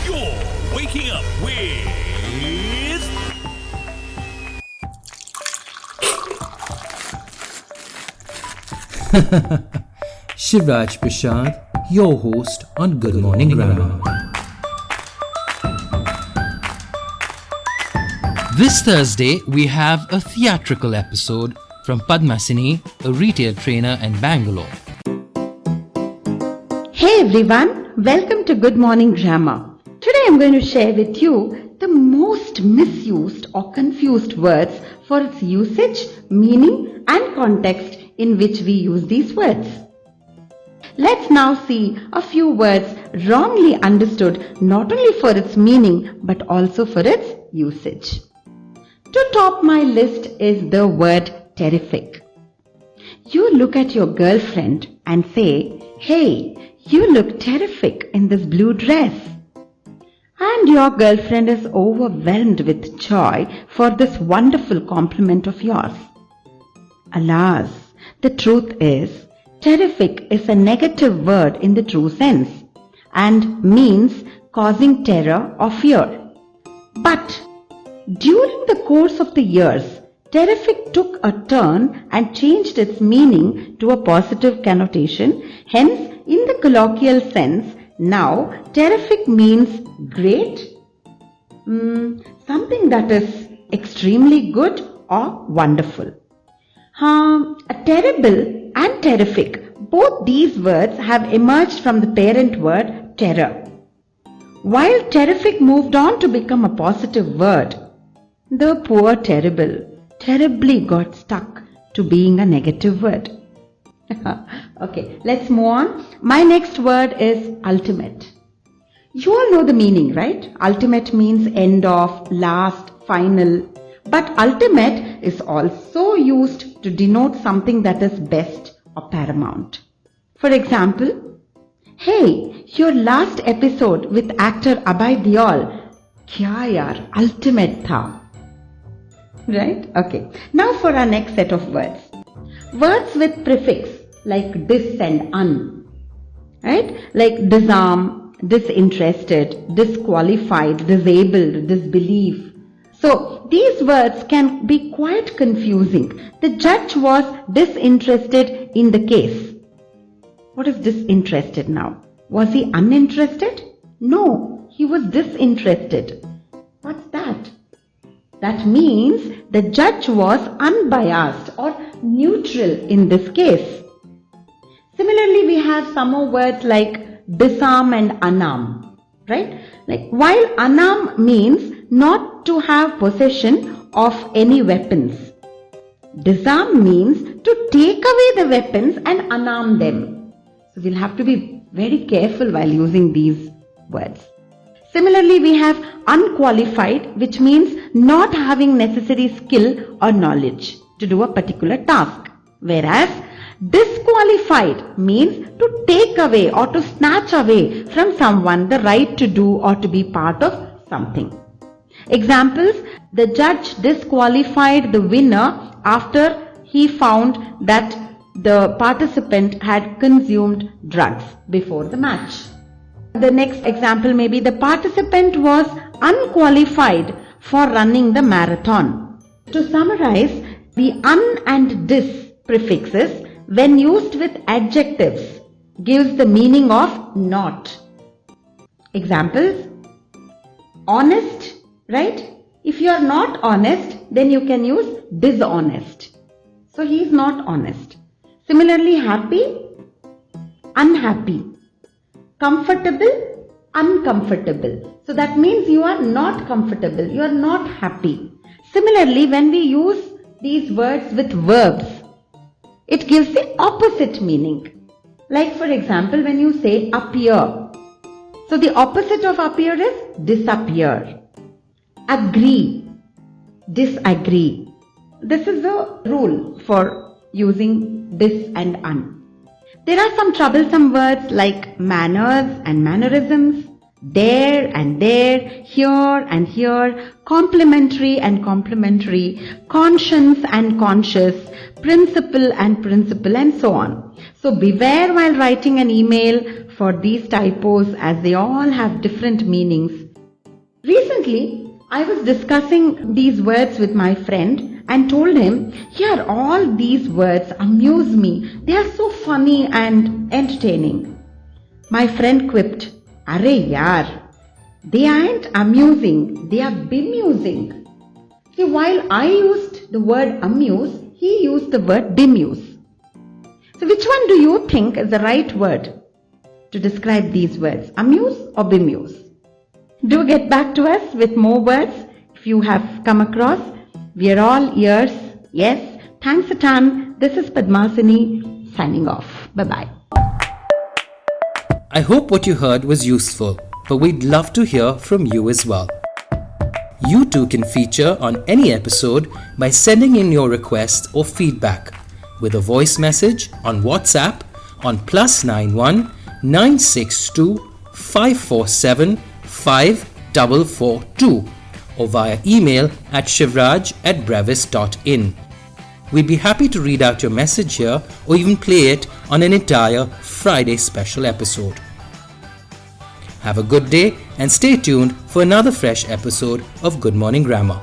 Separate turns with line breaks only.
You're waking up with
Shivraj Prashad, your host on Good Morning Grammar. This Thursday, we have a theatrical episode from Padmasini, a retail trainer in Bangalore.
Hey everyone, welcome to Good Morning Grammar. Today I'm going to share with you the most misused or confused words for its usage, meaning and context in which we use these words. Let's now see a few words wrongly understood not only for its meaning but also for its usage. To top my list is the word terrific. You look at your girlfriend and say, "Hey, you look terrific in this blue dress." And your girlfriend is overwhelmed with joy for this wonderful compliment of yours. Alas, the truth is, terrific is a negative word in the true sense and means causing terror or fear. But during the course of the years, terrific took a turn and changed its meaning to a positive connotation. Hence, in the colloquial sense, now terrific means great, something that is extremely good or wonderful. Terrible and terrific, both these words have emerged from the parent word terror. While terrific moved on to become a positive word, the poor terrible terribly got stuck to being a negative word. Okay, let's move on. My next word is ultimate. You all know the meaning, right? Ultimate means end of, last, final. But ultimate is also used to denote something that is best or paramount. For example, "Hey, your last episode with actor Abhay Deol, kya yaar, ultimate tha." Right? Okay. Now for our next set of words. Words with prefix like dis and un. Right? Like disarm, disinterested, disqualified, disabled, disbelief. So these words can be quite confusing. The judge was disinterested in the case. What is disinterested now? Was he uninterested? No, he was disinterested. What's that? That means the judge was unbiased or neutral in this case. Similarly, we have some more words like disarm and unarm, right? Like while unarm means not to have possession of any weapons, disarm means to take away the weapons and unarm them. So we'll have to be very careful while using these words. Similarly, we have unqualified, which means not having necessary skill or knowledge to do a particular task. Whereas disqualified means to take away or to snatch away from someone the right to do or to be part of something. Examples: the judge disqualified the winner after he found that the participant had consumed drugs before the match. The next example may be the participant was unqualified for running the marathon. To summarize, the un and dis prefixes, when used with adjectives, gives the meaning of not. Examples: honest, right? If you are not honest, then you can use dishonest. So he is not honest. Similarly, happy, unhappy. Comfortable, uncomfortable. So that means you are not comfortable, you are not happy. Similarly, when we use these words with verbs, it gives the opposite meaning. Like for example, when you say appear. So the opposite of appear is disappear. Agree, disagree. This is the rule for using dis and un. There are some troublesome words like manners and mannerisms, there and there, here and here, complementary and complementary, conscience and conscious, principle and principle, and so on. So beware while writing an email for these typos as they all have different meanings. Recently, I was discussing these words with my friend and told him, here all these words amuse me. They are so funny and entertaining. My friend quipped, Arey yaar, they aren't amusing, they are bemusing. See, while I used the word amuse, he used the word bemuse. So which one do you think is the right word to describe these words, amuse or bemuse? Do get back to us with more words if you have come across. We are all ears. Yes, thanks a ton. This is Padmasini signing off. Bye-bye.
I hope what you heard was useful, but we'd love to hear from you as well. You too can feature on any episode by sending in your request or feedback with a voice message on WhatsApp on +91 962 547 5442 or via email at shivraj@brevis.in. We'd be happy to read out your message here or even play it on an entire Friday special episode. Have a good day and stay tuned for another fresh episode of Good Morning Grammar.